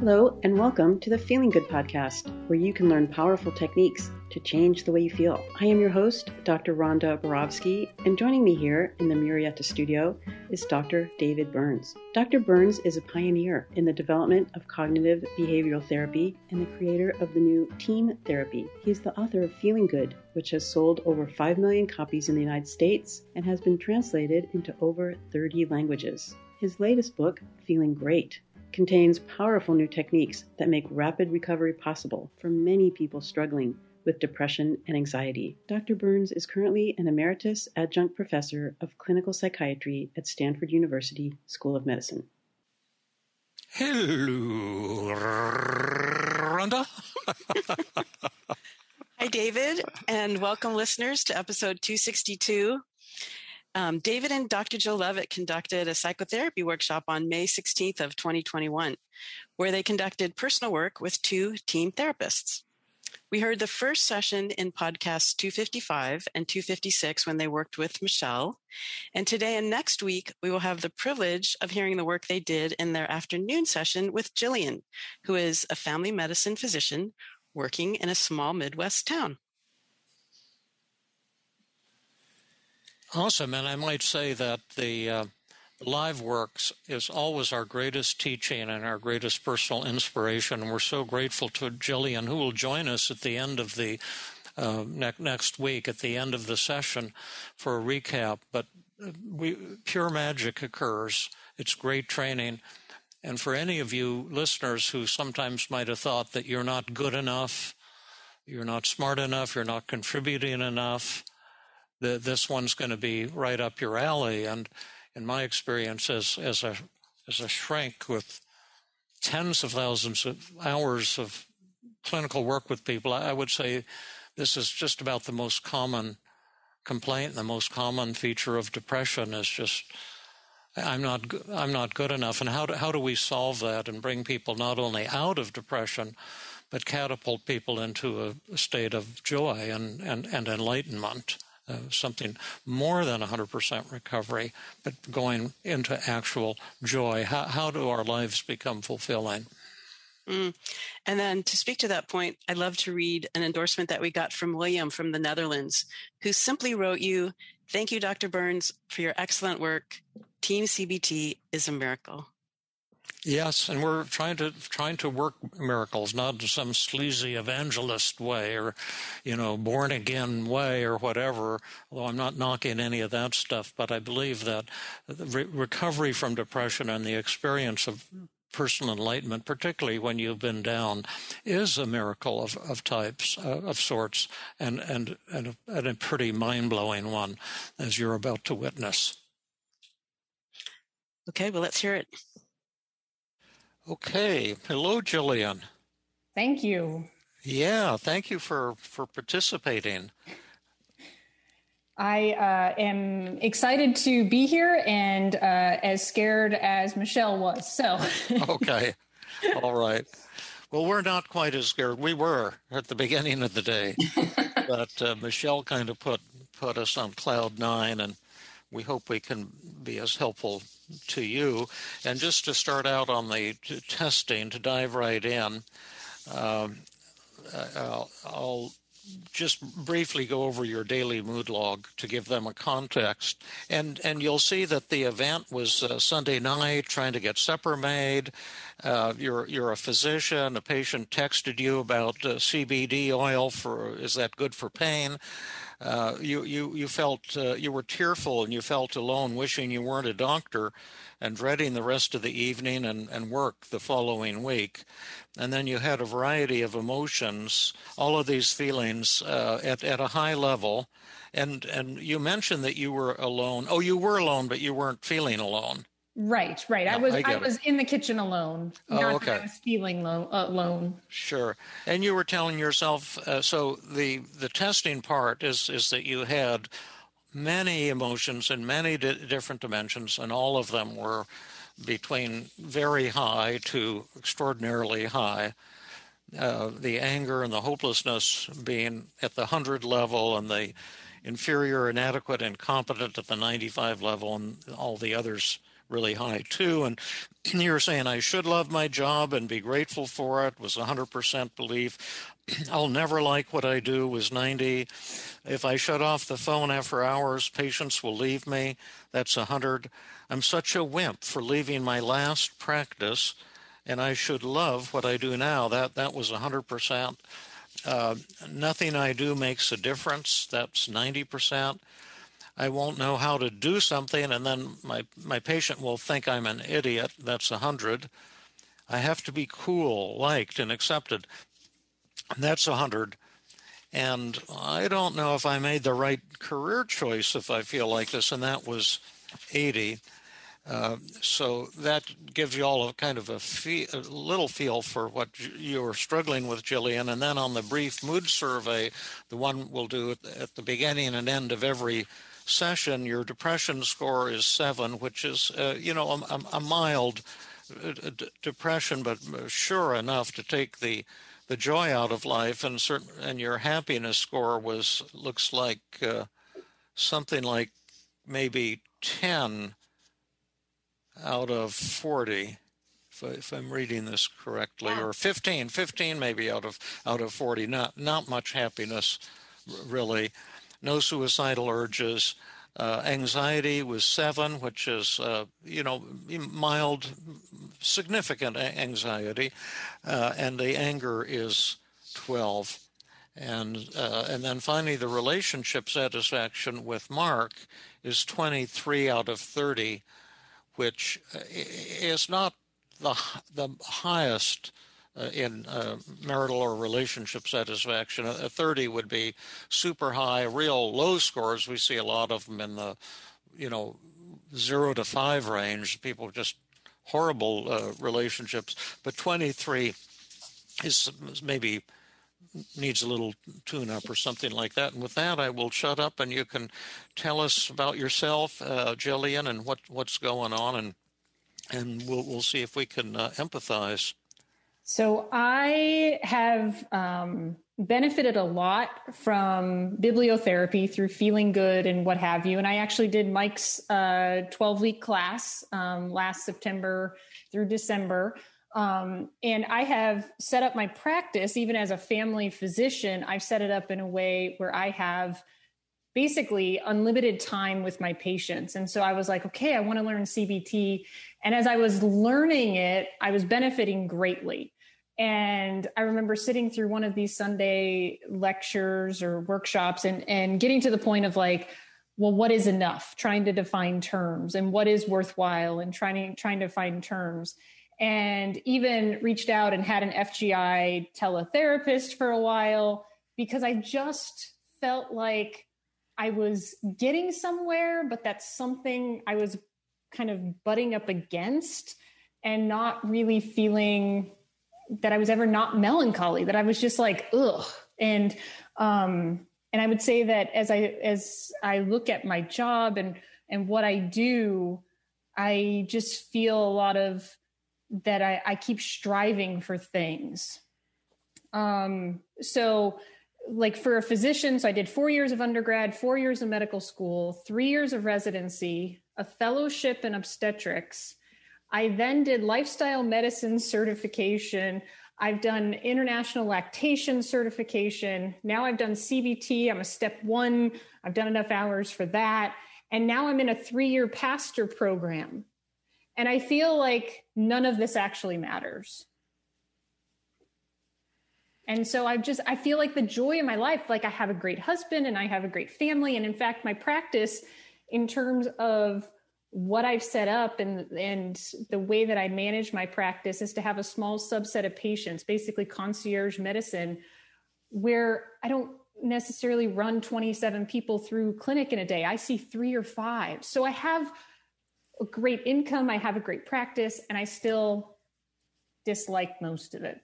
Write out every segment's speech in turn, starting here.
Hello, and welcome to the Feeling Good podcast, where you can learn powerful techniques to change the way you feel. I am your host, Dr. Rhonda Borowski, and joining me here in the Murrieta studio is Dr. David Burns. Dr. Burns is a pioneer in the development of cognitive behavioral therapy and the creator of the new team therapy. He is the author of Feeling Good, which has sold over 5 million copies in the United States and has been translated into over 30 languages. His latest book, Feeling Great, contains powerful new techniques that make rapid recovery possible for many people struggling with depression and anxiety. Dr. Burns is currently an emeritus adjunct professor of clinical psychiatry at Stanford University School of Medicine. Hello, Rhonda. Hi, David, and welcome listeners to episode 262. David and Dr. Jill Levitt conducted a psychotherapy workshop on May 16th of 2021, where they conducted personal work with two team therapists. We heard the first session in podcasts 255 and 256 when they worked with Michelle. And today and next week, we will have the privilege of hearing the work they did in their afternoon session with Jillian, who is a family medicine physician working in a small Midwest town. Awesome, and I might say that the live works is always our greatest teaching and our greatest personal inspiration. And we're so grateful to Jillian, who will join us at the end of the next week, at the end of the session, for a recap. But pure magic occurs. It's great training. And for any of you listeners who sometimes might have thought that you're not good enough, you're not smart enough, you're not contributing enough, this one's going to be right up your alley. And in my experience as a shrink with tens of thousands of hours of clinical work with people, I would say this is just about the most common complaint. The most common feature of depression is just, I'm not good enough. And how do we solve that and bring people not only out of depression, but catapult people into a state of joy and enlightenment? Something more than 100% recovery, but going into actual joy. How do our lives become fulfilling? And then to speak to that point, I'd love to read an endorsement that we got from William from the Netherlands, who simply wrote you, "Thank you, Dr. Burns, for your excellent work. Team CBT is a miracle." Yes, and we're trying to work miracles, not in some sleazy evangelist way or, born again way or whatever. Although I'm not knocking any of that stuff, but I believe that the recovery from depression and the experience of personal enlightenment, particularly when you've been down, is a miracle of types, of sorts, and a pretty mind-blowing one, as you're about to witness. Okay, well, let's hear it. Okay. Hello, Jillian. Thank you. Yeah, thank you for participating. I am excited to be here and as scared as Michelle was. So. Okay. All right. Well, we're not quite as scared. We were at the beginning of the day, but Michelle kind of put us on cloud nine, and we hope we can be as helpful to you. And just to start out on the testing, to dive right in, I'll just briefly go over your daily mood log to give them a context. And you'll see that the event was Sunday night, trying to get supper made. You're a physician. A patient texted you about CBD oil is that good for pain? You felt you were tearful and you felt alone, wishing you weren't a doctor, and dreading the rest of the evening and work the following week. And then you had a variety of emotions, all of these feelings at a high level. And you mentioned that you were alone. Oh, you were alone, but you weren't feeling alone. Right. No, I was in the kitchen alone. Not okay. that I was feeling alone. Sure. And you were telling yourself, so the testing part is that you had many emotions in many different dimensions, and all of them were between very high to extraordinarily high. The anger and the hopelessness being at the 100 level, and the inferior, inadequate, incompetent at the 95 level, and all the others really high too. And you were saying I should love my job and be grateful for it was 100% belief. I'll never like what I do was 90. If I shut off the phone after hours, patients will leave me. That's 100. I'm such a wimp for leaving my last practice, and I should love what I do now. That was 100%. Nothing I do makes a difference. That's 90%. I won't know how to do something, and then my patient will think I'm an idiot. That's 100. I have to be cool, liked, and accepted. That's 100. And I don't know if I made the right career choice if I feel like this, and that was 80. So that gives you all a kind of a little feel for what you're struggling with, Jillian. And then on the brief mood survey, the one we'll do at the beginning and end of every session, your depression score is 7, which is, a mild depression, but sure enough to take the joy out of life. And your happiness score looks like something like maybe 10 out of 40, if I'm reading this correctly, or 15 maybe out of 40. Not much happiness, really. No suicidal urges. Anxiety was 7, which is mild, significant anxiety, and the anger is 12. And then finally, the relationship satisfaction with Mark is 23 out of 30. Which is not the highest in marital or relationship satisfaction. A 30 would be super high. Real low scores, we see a lot of them in the 0 to 5 range. People just horrible relationships. But 23 is maybe needs a little tune-up or something like that. And with that, I will shut up, and you can tell us about yourself, Jillian, and what's going on, and we'll see if we can empathize. So I have benefited a lot from bibliotherapy through Feeling Good and what have you. And I actually did Mike's 12-week class last September through December. And I have set up my practice, even as a family physician, I've set it up in a way where I have basically unlimited time with my patients. And so I was like, okay, I want to learn CBT. And as I was learning it, I was benefiting greatly. And I remember sitting through one of these Sunday lectures or workshops and getting to the point of like, well, what is enough? Trying to define terms, and what is worthwhile, and trying to find terms. And even reached out and had an FGI teletherapist for a while, because I just felt like I was getting somewhere, but that's something I was kind of butting up against, and not really feeling that I was ever not melancholy, that I was just like, ugh. And I would say that as I look at my job and what I do, I just feel a lot of that I keep striving for things. So like for a physician, so I did 4 years of undergrad, 4 years of medical school, 3 years of residency, a fellowship in obstetrics. I then did lifestyle medicine certification. I've done international lactation certification. Now I've done CBT. I'm a step 1. I've done enough hours for that. And now I'm in a 3-year pastor program. And I feel like none of this actually matters. And so I feel like the joy in my life, like I have a great husband and I have a great family. And in fact, my practice in terms of what I've set up and the way that I manage my practice is to have a small subset of patients, basically concierge medicine, where I don't necessarily run 27 people through clinic in a day. I see 3 or 5. So I have a great income. I have a great practice, and I still dislike most of it.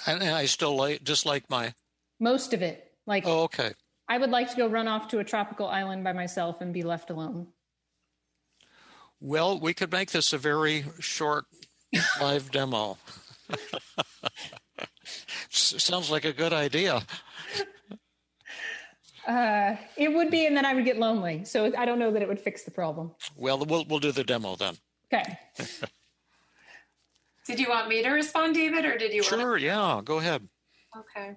And I still dislike most of it. Like, oh, okay. I would like to go run off to a tropical island by myself and be left alone. Well, we could make this a very short live demo. Sounds like a good idea. It would be, and then I would get lonely. So I don't know that it would fix the problem. Well, we'll do the demo then. Okay. Did you want me to respond, David, or did you want Sure, yeah, go ahead. Okay.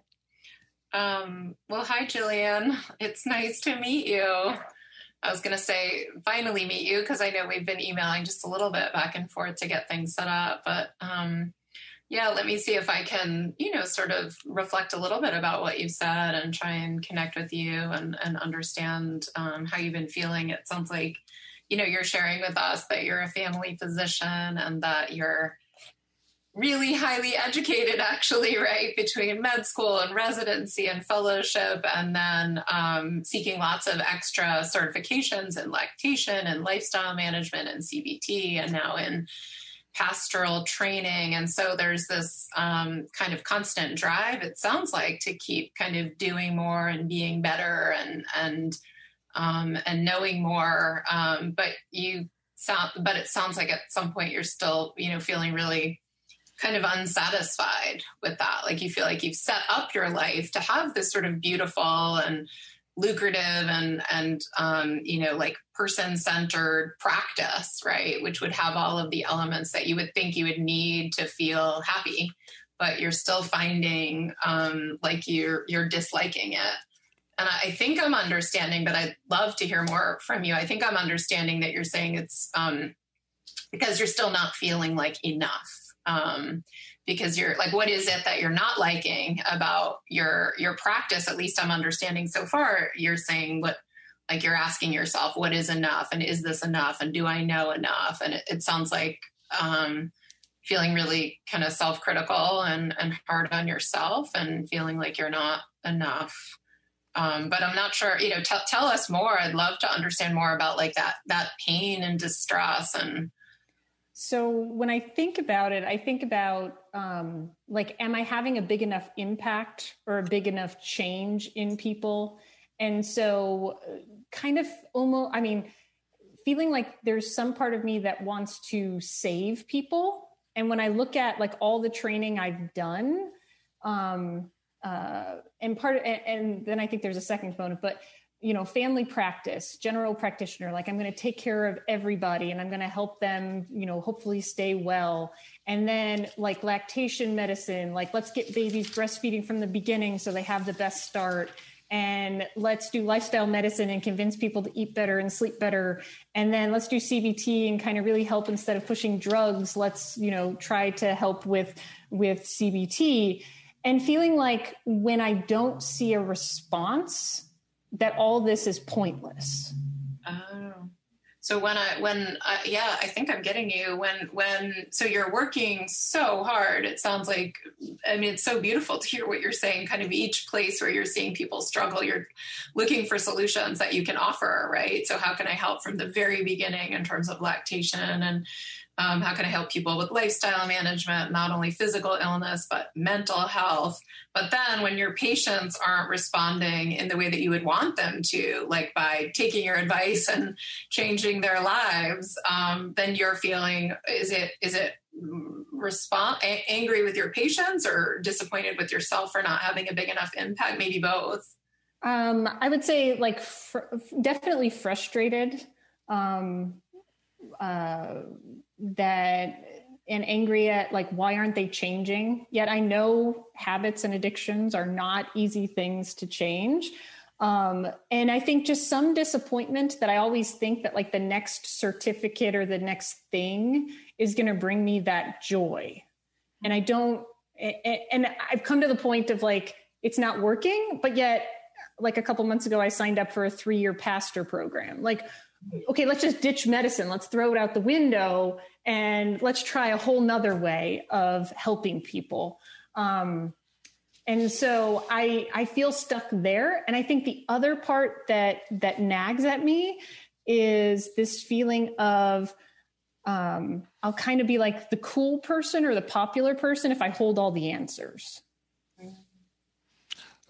Well, hi, Jillian. It's nice to meet you. I was going to say finally meet you because I know we've been emailing just a little bit back and forth to get things set up. But yeah, let me see if I can, sort of reflect a little bit about what you've said and try and connect with you and understand how you've been feeling. It sounds like, you're sharing with us that you're a family physician and that you're really highly educated, actually, right, between med school and residency and fellowship, and then seeking lots of extra certifications in lactation and lifestyle management and CBT, and now in pastoral training. And so there's this kind of constant drive, it sounds like, to keep kind of doing more and being better and knowing more. But it sounds like at some point you're still, feeling really kind of unsatisfied with that. Like you feel like you've set up your life to have this sort of beautiful and lucrative and like person-centered practice, right? Which would have all of the elements that you would think you would need to feel happy, but you're still finding like you're disliking it. And I think I'm understanding, but I'd love to hear more from you. I think I'm understanding that you're saying it's because you're still not feeling like enough. Because you're like, what is it that you're not liking about your practice? At least I'm understanding so far, you're saying you're asking yourself, what is enough? And is this enough? And do I know enough? And it sounds like feeling really kind of self-critical and hard on yourself and feeling like you're not enough. But I'm not sure, tell us more. I'd love to understand more about like that pain and distress. And so when I think about it, I think about am I having a big enough impact or a big enough change in people? And so kind of almost, feeling like there's some part of me that wants to save people. And when I look at like all the training I've done, and then I think there's a second component, but family practice, general practitioner, like I'm going to take care of everybody and I'm going to help them, hopefully stay well. And then like lactation medicine, like let's get babies breastfeeding from the beginning so they have the best start. And let's do lifestyle medicine and convince people to eat better and sleep better. And then let's do CBT and kind of really help instead of pushing drugs. Let's, try to help with CBT, and feeling like when I don't see a response, that all this is pointless. Oh, so I think I'm getting you so you're working so hard. It sounds like, it's so beautiful to hear what you're saying, kind of each place where you're seeing people struggle, you're looking for solutions that you can offer, right? So how can I help from the very beginning in terms of lactation, and how can I help people with lifestyle management, not only physical illness, but mental health? But then when your patients aren't responding in the way that you would want them to, like by taking your advice and changing their lives, then you're feeling, is it angry with your patients or disappointed with yourself for not having a big enough impact? Maybe both. I would say like definitely frustrated. And angry at like, why aren't they changing? Yet I know habits and addictions are not easy things to change. And I think just some disappointment that I always think that like the next certificate or the next thing is going to bring me that joy. And and I've come to the point of like, it's not working, but yet like a couple months ago, I signed up for a 3-year pastor program. Like, okay, let's just ditch medicine. Let's throw it out the window and let's try a whole nother way of helping people. And so I feel stuck there. And I think the other part that nags at me is this feeling of, I'll kind of be like the cool person or the popular person if I hold all the answers.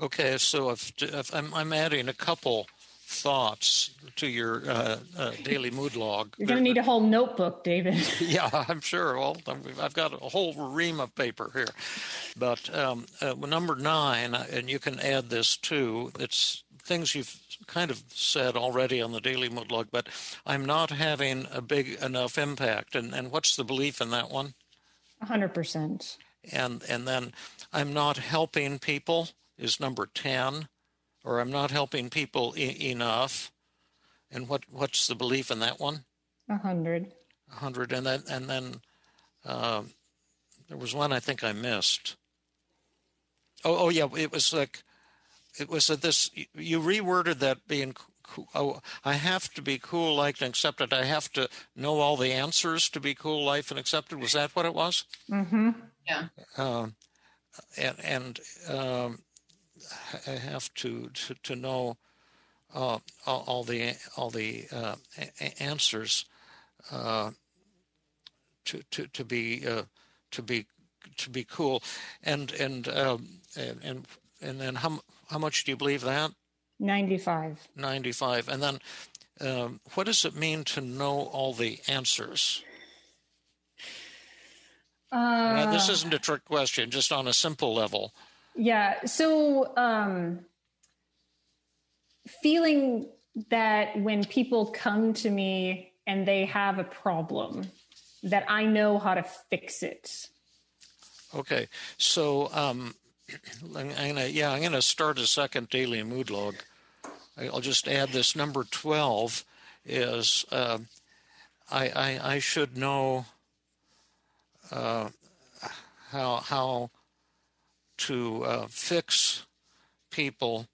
Okay, so if I'm adding a couple thoughts to your daily mood log. You're going to need a whole notebook, David. Yeah, I'm sure. Well, I've got a whole ream of paper here. But number 9, and you can add this too, it's things you've kind of said already on the Daily Mood Log, but I'm not having a big enough impact. And what's the belief in that one? 100%. And then I'm not helping people is number 10, or I'm not helping people enough. And what's the belief in that one? 100. 100. And then there was one I think I missed. Oh yeah, it was this. You reworded that being. I have to be cool, liked, and accepted. I have to know all the answers to be cool, liked, and accepted. Was that what it was? Mm-hmm. Yeah. And I have to know all the answers to be cool, and then how much do you believe that? 95. 95. And then what does it mean to know all the answers? Now, this isn't a trick question, just on a simple level. Yeah. So feeling that when people come to me and they have a problem, that I know how to fix it. Okay. So I'm gonna start a second daily mood log. I'll just add this number 12 is I should know how to fix people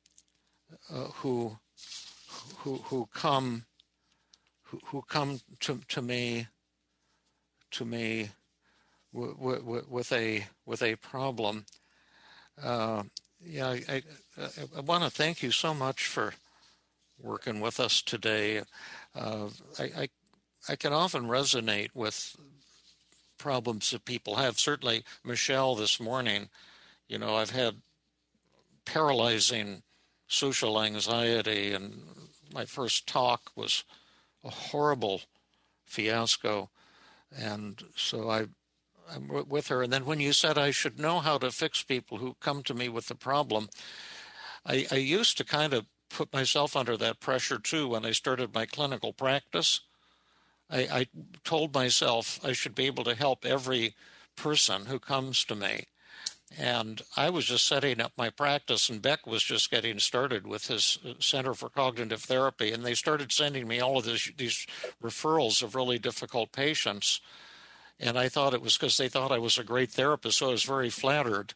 who come to me with a problem. I want to thank you so much for working with us today. I can often resonate with problems that people have. Certainly, Michelle, this morning, I've had paralyzing social anxiety, and my first talk was a horrible fiasco. And so I'm with her. And then when you said I should know how to fix people who come to me with a problem, I used to kind of put myself under that pressure too when I started my clinical practice. I told myself I should be able to help every person who comes to me. And I was just setting up my practice, and Beck was just getting started with his Center for Cognitive Therapy, and they started sending me all of these referrals of really difficult patients. And I thought it was because they thought I was a great therapist, so I was very flattered.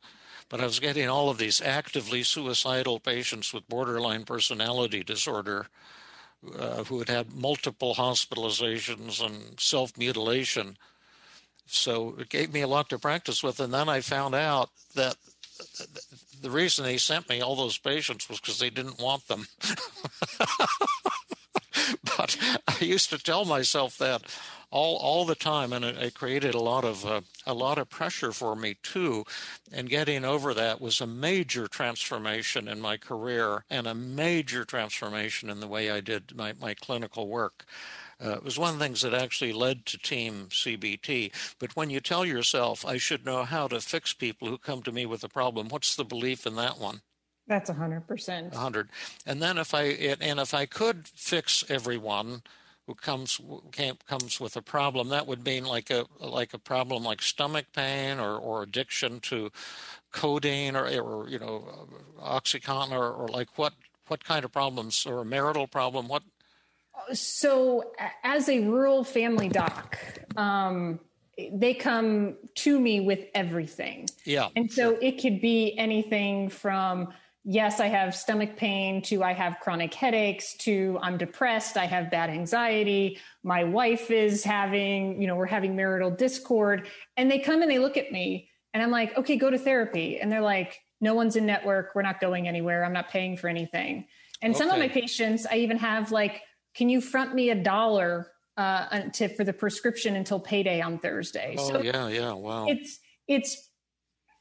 But I was getting all of these actively suicidal patients with borderline personality disorder who had had multiple hospitalizations and self-mutilation. So it gave me a lot to practice with. And then I found out that the reason they sent me all those patients was because they didn't want them. But I used to tell myself that all the time, and it created a lot of pressure for me too. And getting over that was a major transformation in my career and a major transformation in the way I did my clinical work. It was one of the things that actually led to Team CBT. But when you tell yourself, I should know how to fix people who come to me with a problem, what's the belief in that one? That's 100%. 100. And then if I could fix everyone who comes with a problem, that would mean like a problem like stomach pain or addiction to codeine or OxyContin or like what kind of problems, or a marital problem? What? So as a rural family doc, they come to me with everything. Yeah. And so it could be anything from, yes, I have stomach pain, to I have chronic headaches, to I'm depressed, I have bad anxiety, my wife is having, we're having marital discord. And they come and they look at me and I'm like, okay, go to therapy. And they're like, no one's in network. We're not going anywhere. I'm not paying for anything. And some of my patients, I even have like, can you front me $1 for the prescription until payday on Thursday? Oh, so yeah. Wow. It's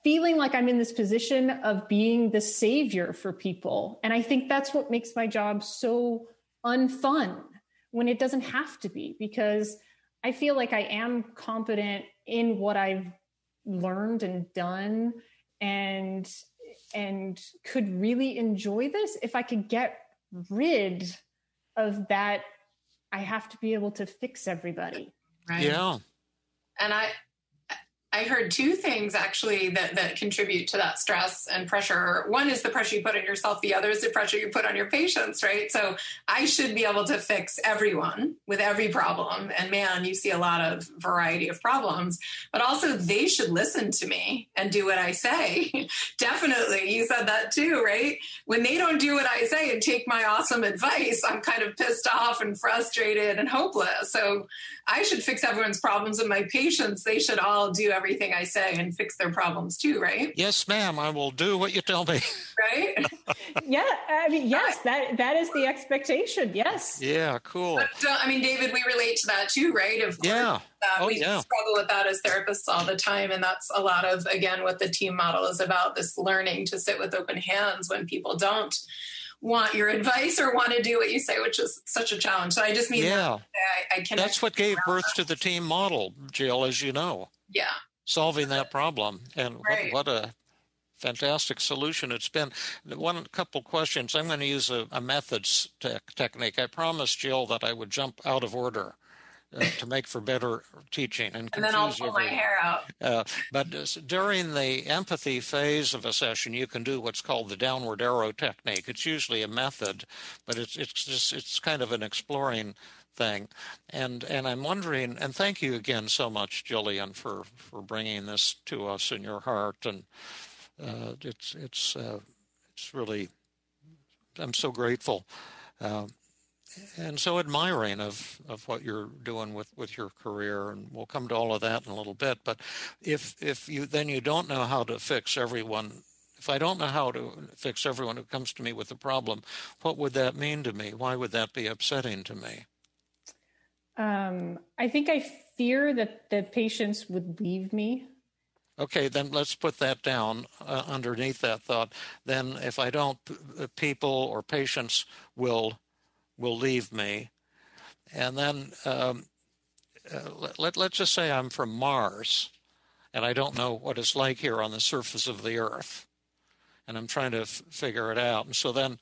feeling like I'm in this position of being the savior for people. And I think that's what makes my job so unfun when it doesn't have to be, because I feel like I am competent in what I've learned and done. And and could really enjoy this if I could get rid of that. I have to be able to fix everybody. Right. Yeah. And I heard two things actually that contribute to that stress and pressure. One is the pressure you put on yourself. The other is the pressure you put on your patients, right? So I should be able to fix everyone with every problem. And man, you see a lot of variety of problems, but also they should listen to me and do what I say. Definitely. You said that too, right? When they don't do what I say and take my awesome advice, I'm kind of pissed off and frustrated and hopeless. So I should fix everyone's problems, and my patients, they should all do everything I say and fix their problems too, right? Yes, ma'am. I will do what you tell me. Right? Yeah, I mean, yes, that is the expectation. Yes. Yeah, cool. But, I mean, David, we relate to that too, right? Of course, Yeah. we struggle with that as therapists all the time. And that's a lot of, again, what the team model is about, this learning to sit with open hands when people don't want your advice or want to do what you say, which is such a challenge. So I just mean, I can. That's what gave birth to the team model, Jill, as you know. Yeah. Solving that problem. And Right. what a fantastic solution it's been. Couple questions. I'm going to use a methods technique. I promised Jill that I would jump out of order to make for better teaching and then I'll pull everyone. my hair out. But during the empathy phase of a session, you can do what's called the downward arrow technique. It's usually a method, but it's kind of an exploring thing. And I'm wondering, and thank you again so much, Jillian, for bringing this to us in your heart. And it's really, I'm so grateful. And so admiring of what you're doing with your career, and we'll come to all of that in a little bit. But if you don't know how to fix everyone, if I don't know how to fix everyone who comes to me with a problem, what would that mean to me? Why would that be upsetting to me? I think I fear that the patients would leave me. Okay, then let's put that down underneath that thought. Then if I don't, people or patients will leave me. And then let's just say I'm from Mars and I don't know what it's like here on the surface of the Earth. And I'm trying to figure it out. And so then,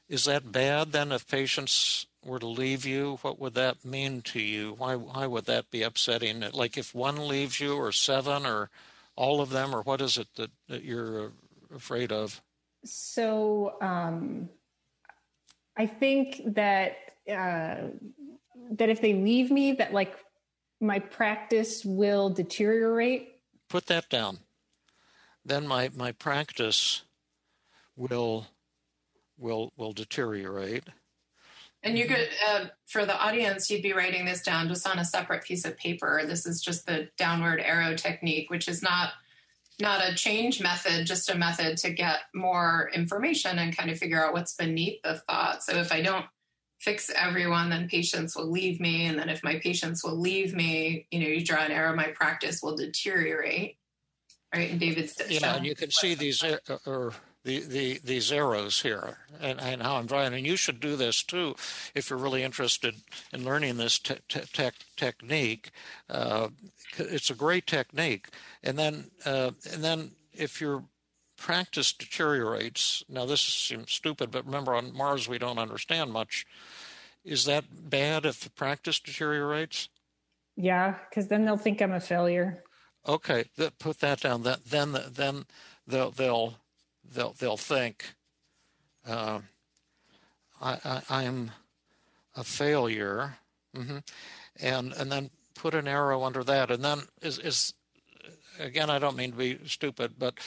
is that bad then if patients were to leave you? What would that mean to you? Why would that be upsetting? Like if one leaves you, or seven, or all of them, or what is it that you're afraid of? So I think that that if they leave me, that like my practice will deteriorate. Put that down. Then my practice will deteriorate. And you could, for the audience, you'd be writing this down just on a separate piece of paper. This is just the downward arrow technique, which is not a change method, just a method to get more information and kind of figure out what's beneath the thought. So if I don't fix everyone, then patients will leave me. And then if my patients will leave me, you draw an arrow, my practice will deteriorate. Right? And David's and you can see these these arrows here and how I'm drawing. And you should do this too if you're really interested in learning this technique. It's a great technique. And then if your practice deteriorates, now this seems stupid, but remember on Mars we don't understand much. Is that bad if the practice deteriorates? Yeah, because then they'll think I'm a failure. Okay, put that down. Then they'll think I'm a failure, and then put an arrow under that. And then is again, I don't mean to be stupid, but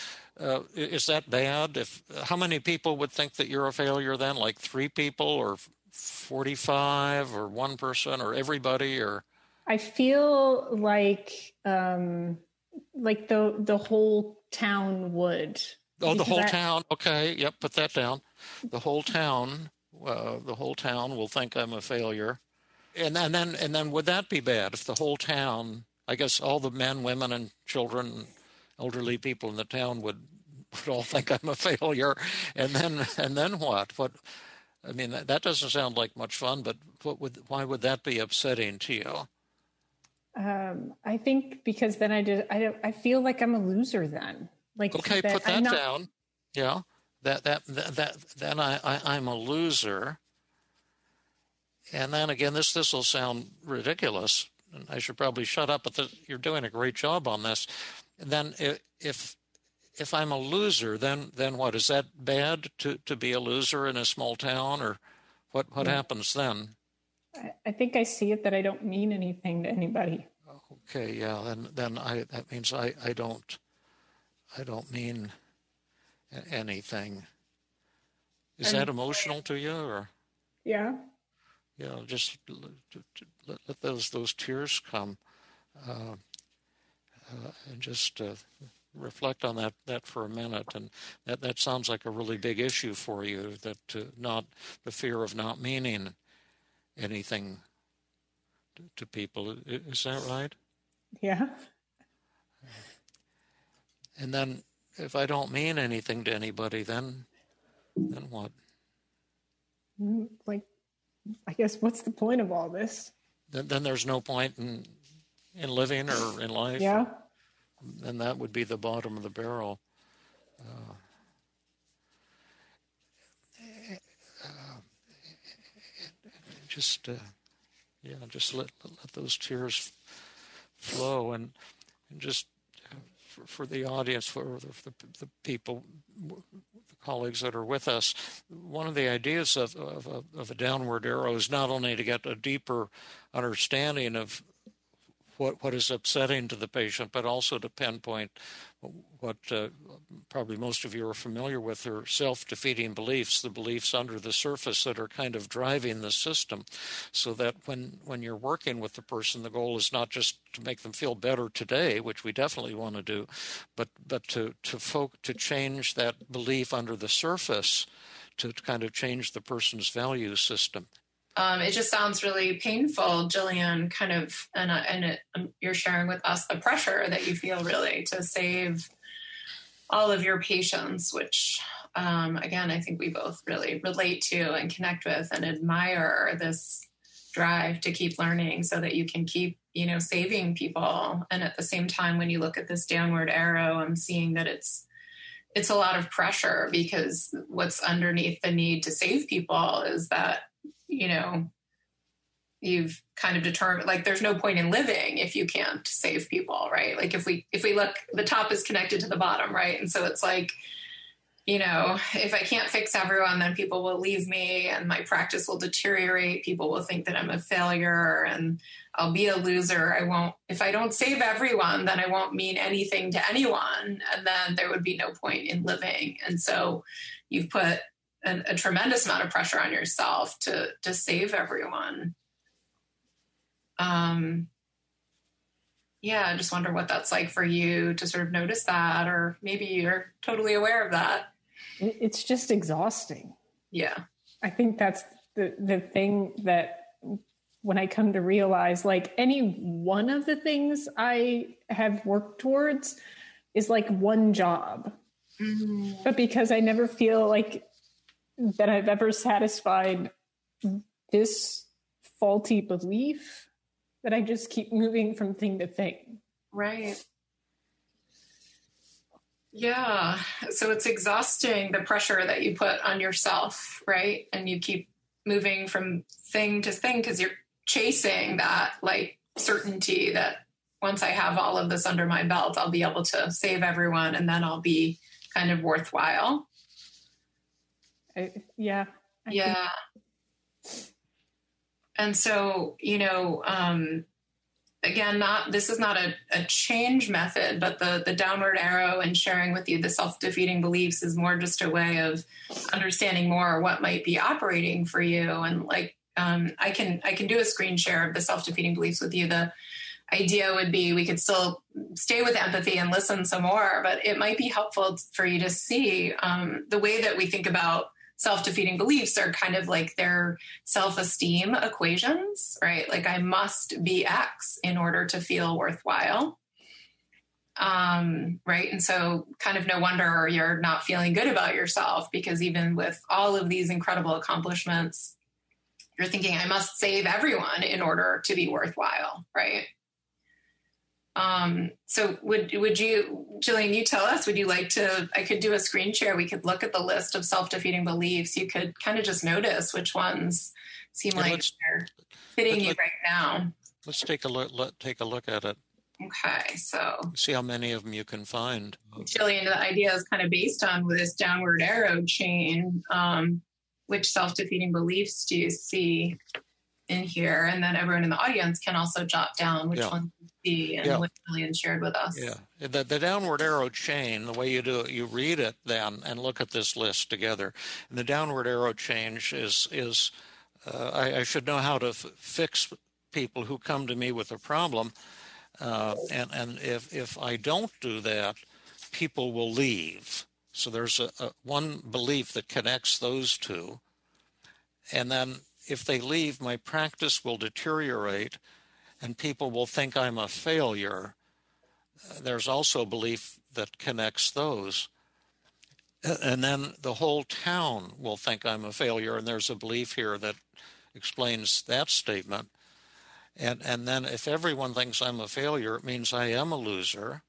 is that bad? How many people would think that you're a failure then? Like 3 people, or 45, or 1 person, or everybody, or? I feel like the whole town would. Oh, the whole town. Okay. Yep. Put that down. The whole town will think I'm a failure. And then would that be bad if the whole town, I guess all the men, women, and children, elderly people in the town would all think I'm a failure. And then what? What? I mean, that doesn't sound like much fun, but why would that be upsetting to you? I think because then I feel like I'm a loser then. Like, okay, put that down. Yeah, then I'm a loser. And then again, this will sound ridiculous, and I should probably shut up, but you're doing a great job on this. And then if I'm a loser, then what? Is that bad to be a loser in a small town, or what happens then? I think I see it that I don't mean anything to anybody. Okay, yeah, then that means I don't mean anything. Is that emotional to you, or? Yeah. Yeah, just let those tears come, and just reflect on that for a minute. And that sounds like a really big issue for you. That not the fear of not meaning anything to people. Is that right? Yeah. And then if I don't mean anything to anybody, then what? Like, I guess what's the point of all this? Then there's no point in living or in life. Yeah. And that would be the bottom of the barrel. Just let those tears flow, and just for the audience, for the people, the colleagues that are with us, one of the ideas of a downward arrow is not only to get a deeper understanding of what is upsetting to the patient, but also to pinpoint what probably most of you are familiar with are self-defeating beliefs, the beliefs under the surface that are kind of driving the system, so that when you're working with the person, the goal is not just to make them feel better today, which we definitely want to do, but to change that belief under the surface, to kind of change the person's value system. It just sounds really painful, Jillian, kind of, and you're sharing with us the pressure that you feel really to save all of your patients, which, again, I think we both really relate to and connect with and admire this drive to keep learning so that you can keep, saving people. And at the same time, when you look at this downward arrow, I'm seeing that it's a lot of pressure, because what's underneath the need to save people is that, you've kind of determined, like, there's no point in living if you can't save people, right? Like if we look, the top is connected to the bottom, right? And so it's like, if I can't fix everyone, then people will leave me and my practice will deteriorate. People will think that I'm a failure and I'll be a loser. If I don't save everyone, then I won't mean anything to anyone. And then there would be no point in living. And so you've put a tremendous amount of pressure on yourself to save everyone. I just wonder what that's like for you to sort of notice that, or maybe you're totally aware of that. It's just exhausting. Yeah. I think that's the thing that when I come to realize, like, any one of the things I have worked towards is like one job. Mm-hmm. But because I never feel like that I've ever satisfied this faulty belief, that I just keep moving from thing to thing. Right. Yeah. So it's exhausting, the pressure that you put on yourself, right? And you keep moving from thing to thing because you're chasing that, like, certainty that once I have all of this under my belt, I'll be able to save everyone and then I'll be kind of worthwhile. Yeah. And so, again, this is not a change method, but the downward arrow and sharing with you the self-defeating beliefs is more just a way of understanding more what might be operating for you. And like, I can do a screen share of the self-defeating beliefs with you. The idea would be we could still stay with empathy and listen some more, but it might be helpful for you to see the way that we think about self-defeating beliefs are kind of like their self-esteem equations, right? Like, I must be X in order to feel worthwhile. Right. And so kind of no wonder you're not feeling good about yourself, because even with all of these incredible accomplishments, you're thinking, I must save everyone in order to be worthwhile. Right. So would you, Jillian, you tell us, would you like to, I could do a screen share. We could look at the list of self-defeating beliefs. You could kind of just notice which ones seem like they're fitting you right now. Let's take a look at it. Okay, so see how many of them you can find. Jillian, the idea is kind of based on this downward arrow chain. Which self-defeating beliefs do you see in here? And then everyone in the audience can also jot down which ones you see and what Jillian shared with us. Yeah, the downward arrow chain, the way you do it, you read it then and look at this list together. And the downward arrow change is I should know how to fix people who come to me with a problem. And if I don't do that, people will leave. So there's a one belief that connects those two. And then if they leave, my practice will deteriorate and people will think I'm a failure. There's also a belief that connects those. And then the whole town will think I'm a failure. And there's a belief here that explains that statement. And then if everyone thinks I'm a failure, it means I am a loser.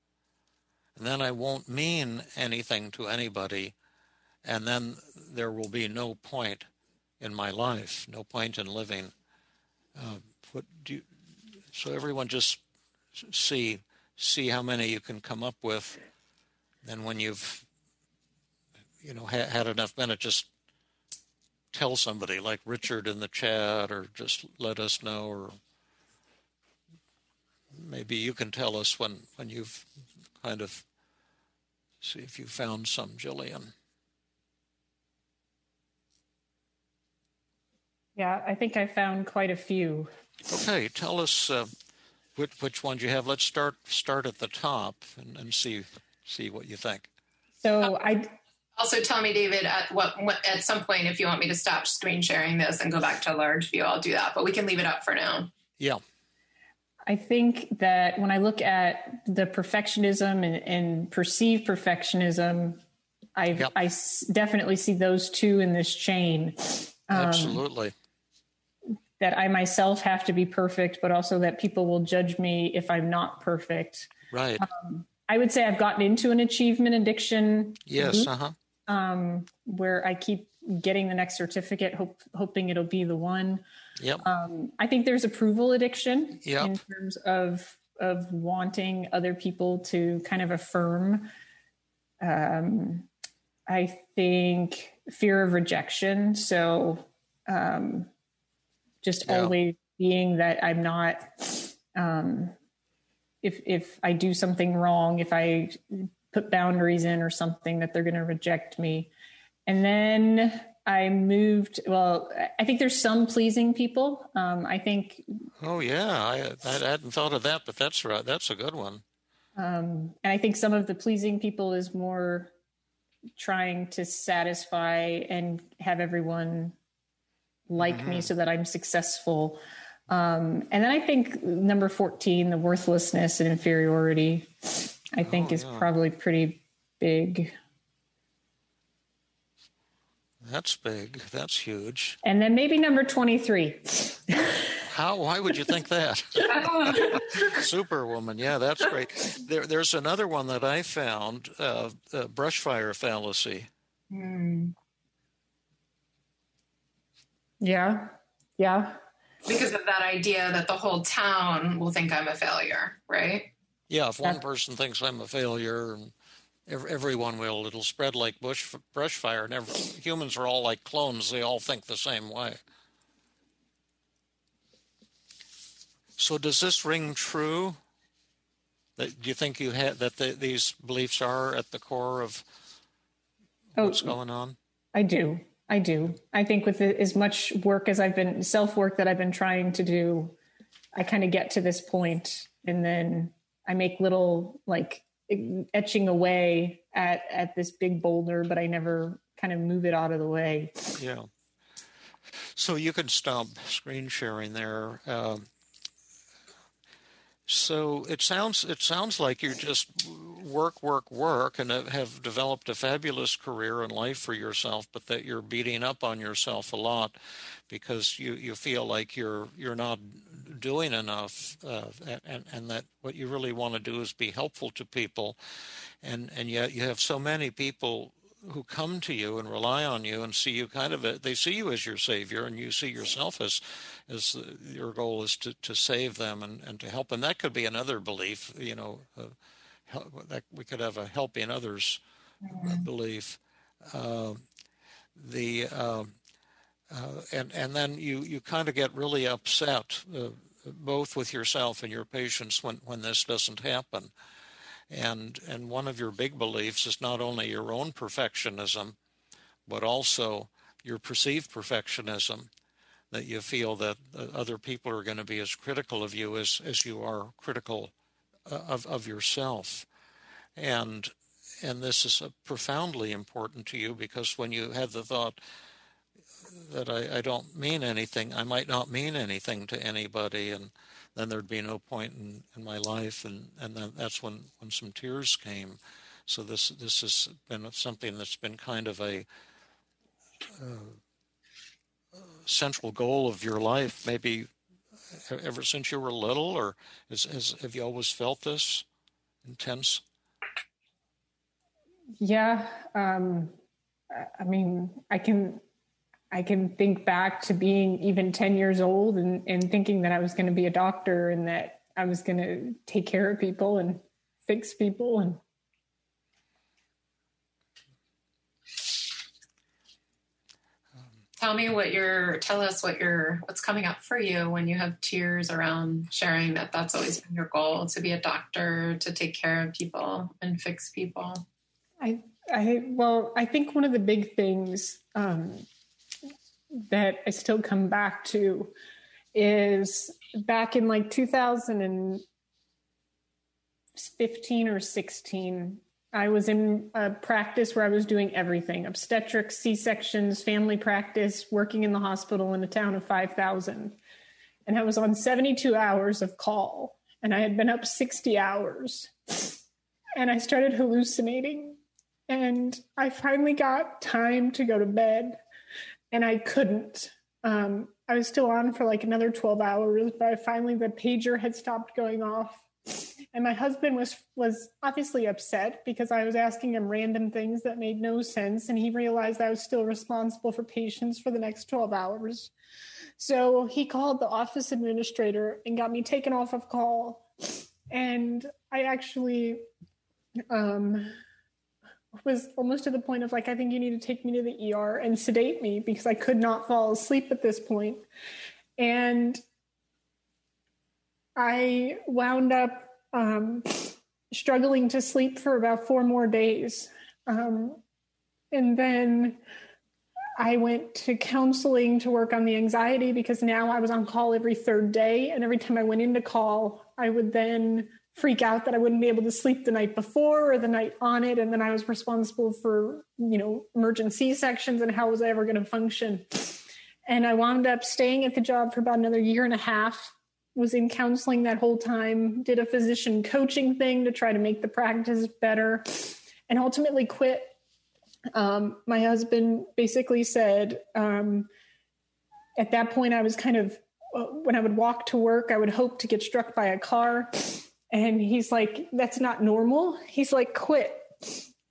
And then I won't mean anything to anybody. And then there will be no point in my life, no point in living. So everyone just see how many you can come up with. Then when you've had enough minutes, just tell somebody like Richard in the chat, or just let us know, or maybe you can tell us when you've kind of see if you found some, Jillian. Yeah, I think I found quite a few. Okay, tell us which ones you have. Let's start at the top and see what you think. So also tell me, David, at some point, if you want me to stop screen sharing this and go back to large view, I'll do that. But we can leave it up for now. Yeah. I think that when I look at the perfectionism and perceived perfectionism, I definitely see those two in this chain. Absolutely. That I myself have to be perfect, but also that people will judge me if I'm not perfect. Right. I would say I've gotten into an achievement addiction. Yes. Where I keep getting the next certificate, hoping it'll be the one. Yep. I think there's approval addiction in terms of wanting other people to kind of affirm. I think fear of rejection. So just always being that I'm not, if I do something wrong, if I put boundaries in or something, that they're going to reject me. And then I moved, I think there's some pleasing people. I think. Oh yeah. I hadn't thought of that, but that's right. That's a good one. And I think some of the pleasing people is more trying to satisfy and have everyone like me so that I'm successful. And then I think number 14, the worthlessness and inferiority, I think is probably pretty big. That's big. That's huge. And then maybe number 23. Why would you think that? Superwoman. Yeah, that's great. There's another one that I found, brush fire fallacy. Yeah. Yeah. Because of that idea that the whole town will think I'm a failure, right? Yeah, if one person thinks I'm a failure, and everyone will, it'll spread like brush fire. And humans are all like clones. They all think the same way. So does this ring true? Do you think these beliefs are at the core of what's going on? I do. I think with as much work as self-work that I've been trying to do, I kind of get to this point and then I make little like etching away at this big boulder, but I never kind of move it out of the way. Yeah. So you can stop screen sharing there. So it sounds like you just work, and have developed a fabulous career and life for yourself, but that you're beating up on yourself a lot because you feel like you're not not doing enough, and that what you really want to do is be helpful to people, and yet you have so many people who come to you and rely on you and see you they see you as your savior, and you see yourself as your goal is to save them and to help. And that could be another belief, that we could have a helping others belief. And then you kind of get really upset, both with yourself and your patients when this doesn't happen. And one of your big beliefs is not only your own perfectionism, but also your perceived perfectionism, that you feel that other people are going to be as critical of you as you are critical of yourself. And this is profoundly important to you, because when you have the thought that I don't mean anything, I might not mean anything to anybody, and then there'd be no point in my life, and then that's when some tears came. So this has been something that's been kind of a central goal of your life, maybe ever since you were little, or have you always felt this intense? Yeah. I mean, I can think back to being even 10 years old and thinking that I was going to be a doctor and that I was going to take care of people and fix people. And tell us what's coming up for you when you have tears around sharing that's always been your goal, to be a doctor, to take care of people and fix people. I think one of the big things, that I still come back to is back in like 2015 or 16, I was in a practice where I was doing everything: obstetrics, C-sections, family practice, working in the hospital in a town of 5,000. And I was on 72 hours of call, and I had been up 60 hours, and I started hallucinating, and I finally got time to go to bed. And I couldn't. I was still on for like another 12 hours, but finally the pager had stopped going off. And my husband was obviously upset because I was asking him random things that made no sense. And he realized I was still responsible for patients for the next 12 hours. So he called the office administrator and got me taken off of call. And I actually was almost to the point of like, I think you need to take me to the ER and sedate me, because I could not fall asleep at this point. And I wound up struggling to sleep for about 4 more days. And then I went to counseling to work on the anxiety, because now I was on call every 3rd day. And every time I went into call, I would then freak out that I wouldn't be able to sleep the night before or the night on it. And then I was responsible for, emergency sections, and how was I ever going to function? And I wound up staying at the job for about another 1.5 years, was in counseling that whole time, did a physician coaching thing to try to make the practice better, and ultimately quit. My husband basically said, at that point, I was kind of, when I would walk to work, I would hope to get struck by a car. And he's like, that's not normal. He's like, quit.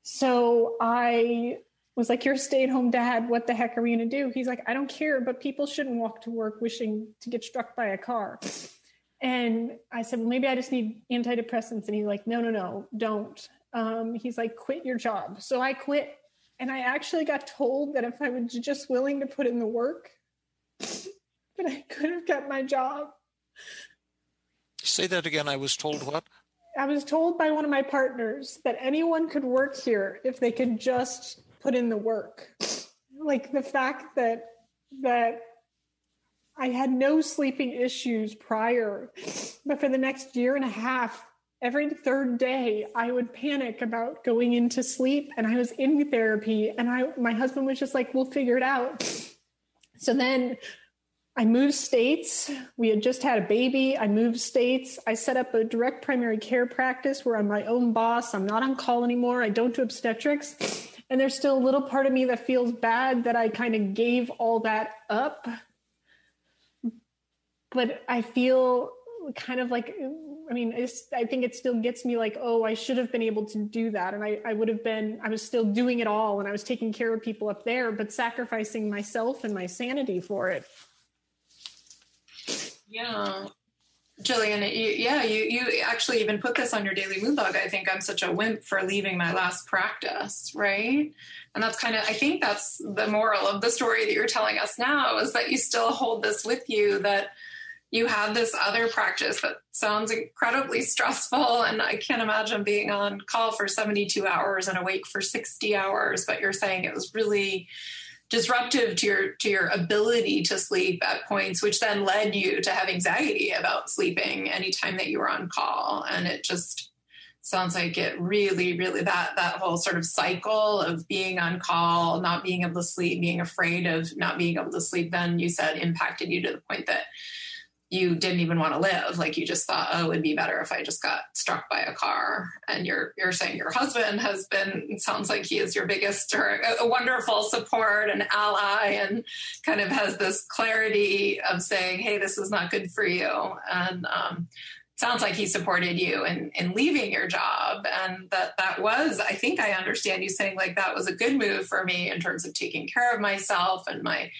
So I was like, you're a stay-at-home dad. What the heck are we going to do? He's like, I don't care, but people shouldn't walk to work wishing to get struck by a car. And I said, well, maybe I just need antidepressants. And he's like, no, don't. He's like, quit your job. So I quit. And I actually got told that if I was just willing to put in the work, that I could have kept my job. Say that again. I was told what? I was told by one of my partners that anyone could work here if they could just put in the work. Like the fact that I had no sleeping issues prior, but for the next 1.5 years, every 3rd day, I would panic about going into sleep, and I was in therapy, and my husband was just like, we'll figure it out. So then I moved states. We had just had a baby. I moved states. I set up a direct primary care practice where I'm my own boss. I'm not on call anymore. I don't do obstetrics. And there's still a little part of me that feels bad that I kind of gave all that up. but I feel kind of like, I mean, I think it still gets me like, oh, I should have been able to do that. And I was still doing it all, and I was taking care of people up there, but sacrificing myself and my sanity for it. Yeah. Jillian, you actually even put this on your daily mood log. I think I'm such a wimp for leaving my last practice, right? And that's I think that's the moral of the story that you're telling us now, is that you still hold this with you, that you had this other practice that sounds incredibly stressful. And I can't imagine being on call for 72 hours and awake for 60 hours, but you're saying it was really disruptive to your ability to sleep at points, which then led you to have anxiety about sleeping anytime that you were on call. And it just sounds like it really, really, that whole sort of cycle of being on call, not being able to sleep, being afraid of not being able to sleep, then you said impacted you to the point that you didn't even want to live. Like you just thought, oh, it would be better if I just got struck by a car. And you're saying your husband has been, it sounds like he is your biggest, or a wonderful support and ally, and kind of has this clarity of saying, hey, this is not good for you. And sounds like he supported you in leaving your job. And that was, I think I understand you saying like, that was a good move for me in terms of taking care of myself and my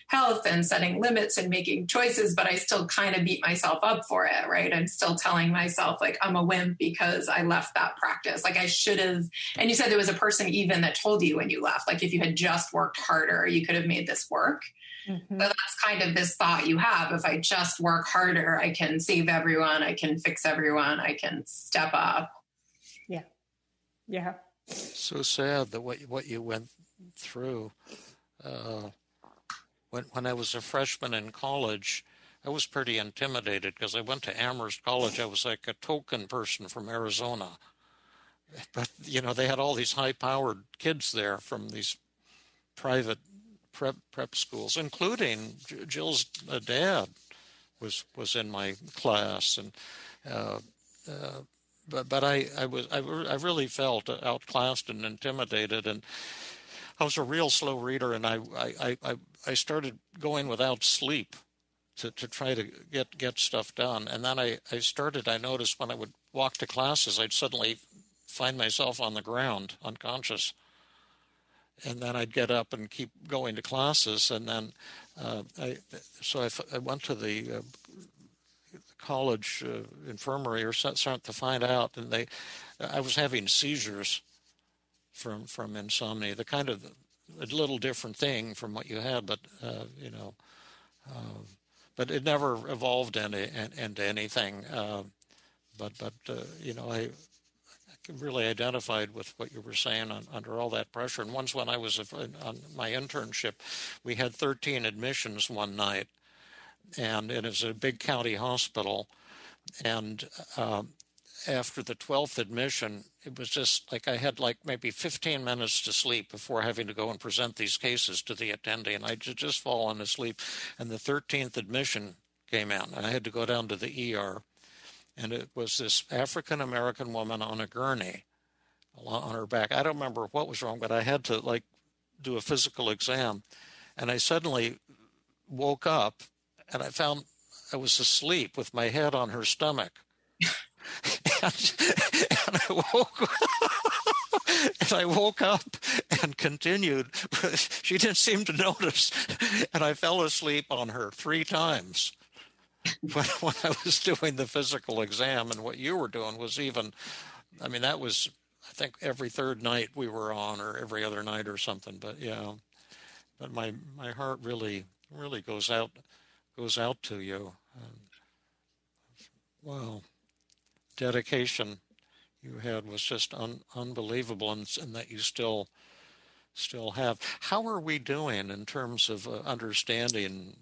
health and setting limits and making choices, but I still kind of beat myself up for it, right? I'm still telling myself like I'm a wimp because I left that practice. Like I should have. And you said there was a person even that told you when you left, like if you had just worked harder, you could have made this work. Mm-hmm. So that's kind of this thought you have. If I just work harder, I can save everyone. I can fix everyone. I can step up. Yeah. Yeah. So sad that what you went through. When I was a freshman in college, I was pretty intimidated because I went to Amherst College. I was like a token person from Arizona. But, you know, they had all these high-powered kids there from these private prep schools, including Jill's dad was in my class. And but I really felt outclassed and intimidated, and I was a real slow reader, and I started going without sleep to try to get stuff done. And then I noticed when I would walk to classes, I'd suddenly find myself on the ground, unconscious. And then I'd get up and keep going to classes. And then I went to the college infirmary or something to find out, and I was having seizures from insomnia, the kind of a little different thing from what you had, but but it never evolved into anything. I really identified with what you were saying under all that pressure. And once when I was on my internship, we had 13 admissions one night, and it was a big county hospital, and after the 12th admission, it was just like I had like maybe 15 minutes to sleep before having to go and present these cases to the attending. And I'd just fallen asleep. And the 13th admission came out, and I had to go down to the ER. And it was this African-American woman on a gurney on her back. I don't remember what was wrong, but I had to like do a physical exam. And I suddenly woke up, and I found I was asleep with my head on her stomach. And I woke up and continued. She didn't seem to notice, and I fell asleep on her 3 times when I was doing the physical exam. And what you were doing was that was, I think, every third night we were on, or every other night or something. But yeah, but my heart really goes out to you. Wow. Dedication you had was just unbelievable, and that you still have. How are we doing in terms of understanding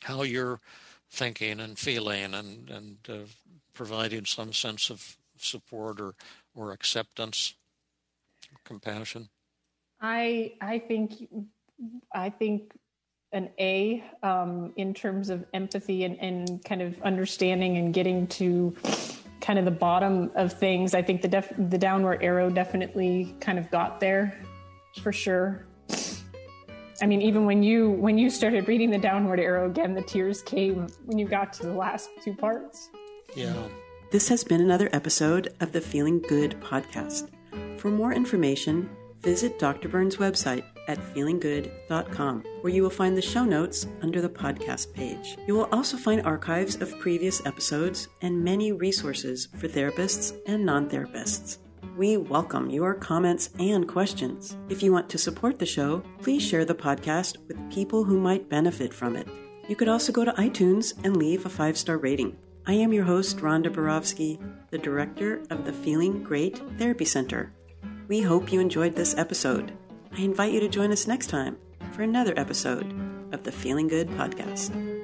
how you're thinking and feeling, and providing some sense of support or acceptance, compassion? I think an A in terms of empathy and kind of understanding and getting to kind of the bottom of things. I think the downward arrow definitely kind of got there, for sure. I mean, even when you started reading the downward arrow again, the tears came when you got to the last two parts. Yeah. This has been another episode of the Feeling Good podcast. For more information, visit Dr. Burns' website at feelinggood.com, where you will find the show notes under the podcast page. You will also find archives of previous episodes and many resources for therapists and non-therapists. We welcome your comments and questions. If you want to support the show, please share the podcast with people who might benefit from it. You could also go to iTunes and leave a 5-star rating. I am your host, Rhonda Borowski, the director of the Feeling Great Therapy Center. We hope you enjoyed this episode. I invite you to join us next time for another episode of the Feeling Good podcast.